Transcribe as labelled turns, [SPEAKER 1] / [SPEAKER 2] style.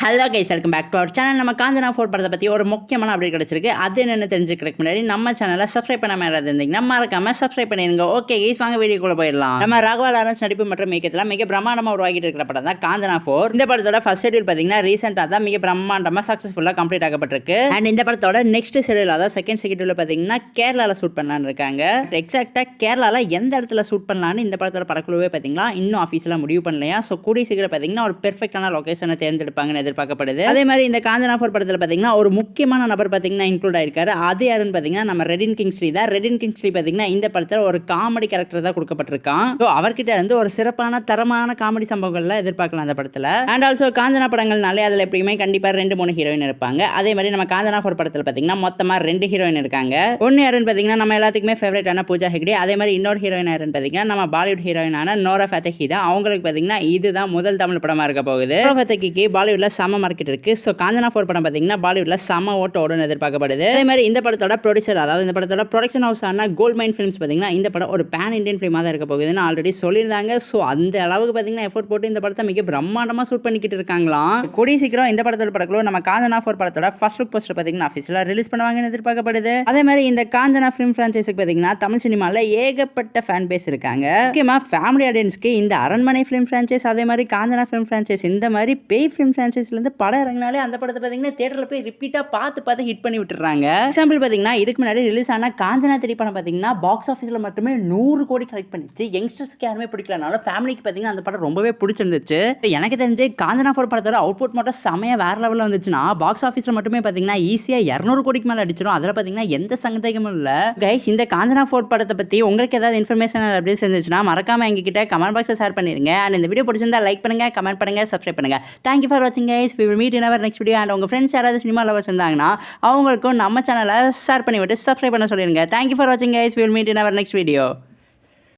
[SPEAKER 1] Hello guys, welcome back to our channel. நம்ம காஞ்சனா 4 படத்தை பற்றி ஒரு முக்கியமான அப்டேட் கிடச்சிருக்கு. அது என்னென்னு தெரிஞ்சுக்கிறதுக்கு முன்னாடி நம்ம சேனலை சப்ஸ்கிரைப் பண்ணாமல் யாராவது இருந்தீங்கன்னா மறக்காம சப்ஸ்கிரைப் பண்ணிடுங்க. ஓகே கைஸ், வாங்க வீடியோக்குள்ள போயிடலாம். நம்ம ராகவா லாரன்ஸ் நடிப்பு மற்றும் இயக்கத்தில் மிக பிரம்மாண்டமாக உருவாகிட்டு இருக்கிற படம் தான் காஞ்சனா 4. இந்த படத்தோட ஃபர்ஸ்ட் ஷெட்யூல் பார்த்தீங்கன்னா ரீசெண்டாக தான் மிக பிரம்மாண்டமாக சக்ஸஸ்ஃபுல்லாக கம்ப்ளீட் ஆகப்பட்டிருக்கு. அண்ட் இந்த படத்தோட நெக்ஸ்ட் ஷெட்யூல், அதாவது செகண்ட் ஷெட்யூல் பார்த்தீங்கன்னா கேரளாவில் ஷூட் பண்ணலான்னு இருக்காங்க. எக்ஸாக்டாக கேரளாவில் எந்த இடத்துல ஷூட் பண்ணலான்னு இந்த படத்தோட படக்குழுவே பார்த்தீங்கன்னா இன்னும் ஆஃபீஸில் முடிவு பண்ணலையா. ஸோ கூடிய சீக்கிரம் பார்த்தீங்கன்னா ஒரு பெர்ஃபெக்டான லொகேஷனை தேர்ந்தெடுப்பாங்கன்னு எதிர்பார்க்கப்படுது. அதே மாதிரி இந்த காஞ்சனா 4 படத்தில் பார்த்தீங்கன்னா ஒரு முக்கியமான நபர் பார்த்தீங்கன்னா இன்க்ளூட் ஆயிருக்காரு. அது யாருன்னு பார்த்தீங்கன்னா நம்ம ரெடின் கிங்ஸ்லி தான். ரெடின் கிங்ஸ்லி பார்த்தீங்கன்னா இந்த படத்தில் ஒரு காமெடி கேரக்டர் தான் கொடுக்கப்பட்டிருக்கான். ஸோ அவர்கிட்ட இருந்து ஒரு சிறப்பான தரமான காமெடி சம்பவங்கள்லாம் எதிர்பார்க்கலாம் அந்த படத்தில். அண்ட் ஆல்சோ காஞ்சனா படங்கள்னாலே அதில் எப்பயுமே கண்டிப்பாக 2-3 ஹீரோயின் இருப்பாங்க. அதே மாதிரி நம்ம காஞ்சனா 4 படத்தில் பார்த்தீங்கன்னா மொத்தமாக 2 ஹீரோயின் இருக்காங்க. ஒன்று யாருன்னு பார்த்தீங்கன்னா நம்ம எல்லாத்துக்குமே ஃபேவரட்டான பூஜா ஹெக்டே. அதே மாதிரி இன்னொரு ஹீரோயின் யாருன்னு பார்த்தீங்கன்னா நம்ம பாலிவுட் ஹீரோயினான நோரா ஃபத்தேஹி தான். அவங்களுக்கு பார்த்தீங்கன்னா இதுதான் முதல் தமிழ் படமாக இருக்க போகுது. நோரா ஃபத்தேஹிக்கு பாலிவுட்ல செம மார்க்கெட் இருக்கு. ஸோ காஞ்சனா 4 படம் பார்த்தீங்கன்னா பாலிவுட்ல செம ஓட்ட ஓடுன்னு எதிர்பார்க்கப்படுது. அதே மாதிரி இந்த படத்தோட ப்ரொடியூசர், அதாவது இந்த படத்தோட ப்ரொடக்ஷன் ஹவுஸ் ஆன கோல்ட்மைன் ஃபிலிம்ஸ் பார்த்தீங்கன்னா இந்த படம் ஒரு பேன் இண்டியன் ஃபிலிமாக தான் இருக்க போகுதுன்னு ஆல்ரெடி சொல்லியிருந்தாங்க. ஸோ அந்த அளவுக்கு பார்த்தீங்கன்னா எஃபோர்ட் போட்டு இந்த படத்தை மிக பிரம்மாண்டமாக ஷூட் பண்ணிக்கிட்டு இருக்காங்களாம். கூடிய சீக்கிரம் இந்த படத்தோட படங்களும் நம்ம காஞ்சனா 4 படத்தோட ஃபர்ஸ்ட் லுக் போஸ்டர் பார்த்தீங்கன்னா ஆஃபீஸில் ரிலீஸ் பண்ணுவாங்கன்னு எதிர்பார்க்கப்படுது. அதே மாதிரி இந்த காஞ்சனா ஃபிலிம் ஃபிரான்ச்சைஸுக்கு பார்த்தீங்கன்னா தமிழ் சினிமாவில் ஏகப்பட்ட ஃபேன் பேஸ் இருக்காங்க. முக்கியமாக ஃபேமிலி ஆடியன்ஸ்க்கு இந்த அரண்மனை ஃபிலிம் ஃபிரான்ச்சைஸ், அதே மாதிரி காஞ்சனா ஃபிலிம் ஃபிரான்ச்சைஸ், இந்த மாதிரி பேய் ஃபிலிம் ஃபிரான்ச்சைஸ்லேருந்து படம் இறங்கினாலே அந்த படத்தை பார்த்தீங்கன்னா தியேட்டரில் போய் ரிப்பீட்டாக பார்த்து ஹிட் பண்ணி விட்டுறாங்க. எக்ஸாம்பிள் பார்த்தீங்கன்னா இதுக்கு முன்னாடி ரிலீஸ் ஆன காஞ்சனா 3 படம் பார்த்தீங்கன்னா பாக்ஸ் ஆஃபீஸில் மட்டுமே 100 கோடி கலெக்ட் பண்ணிச்சு. யங்ஸ்டர்ஸ்க்கு யாருமே பிடிக்கலனால ஃபேமிலிக்கு பார்த்தீங்கன்னா அந்த படம் ரொம்பவே பிடிச்சிருந்துச்சு. எனக்கு தெரிஞ்சு காஞ்சனா 4 படத்தோட அவுட்புட் மட்டும் செமையாக வேற லெவலில் வந்துச்சுன்னா பாக்ஸ் ஆஃபீஸில் மட்டுமே பார்த்தீங்கன்னா ஈஸியாக 200 கோடிக்கு மேலே அடிச்சிடும். அதில் பார்த்தீங்கன்னா எந்த சந்தேகமும் இல்லை. கைஸ், இந்த காஞ்சனா 4 படத்தை பற்றி உங்களுக்கு ஏதாவது இன்ஃபர்மேஷன் அப்படி இருந்துச்சுன்னா மறக்காம எங்ககிட்ட கமெண்ட் பாக்ஸில் ஷேர் பண்ணிருங்க. அண்ட் இந்த வீடியோ பிடிச்சிருந்தா லைக் பண்ணுங்க, கமெண்ட் பண்ணுங்க, சப்ஸ்கிரைப் பண்ணுங்க. தேங்க்யூ ஃபார் வாட்சிங் guys. We will meet in our next video. And உங்கள் ஃப்ரெண்ட்ஸ் யாராவது சினிமா லவர்ஸ் இருந்தாங்கன்னா அவங்களுக்கும் நம்ம சேனலை ஷேர் பண்ணி விட்டு சப்ஸ்கிரைப் பண்ண சொல்லிடுங்க. தேங்க்யூ ஃபார் வாட்சிங் guys. We will meet in our next video.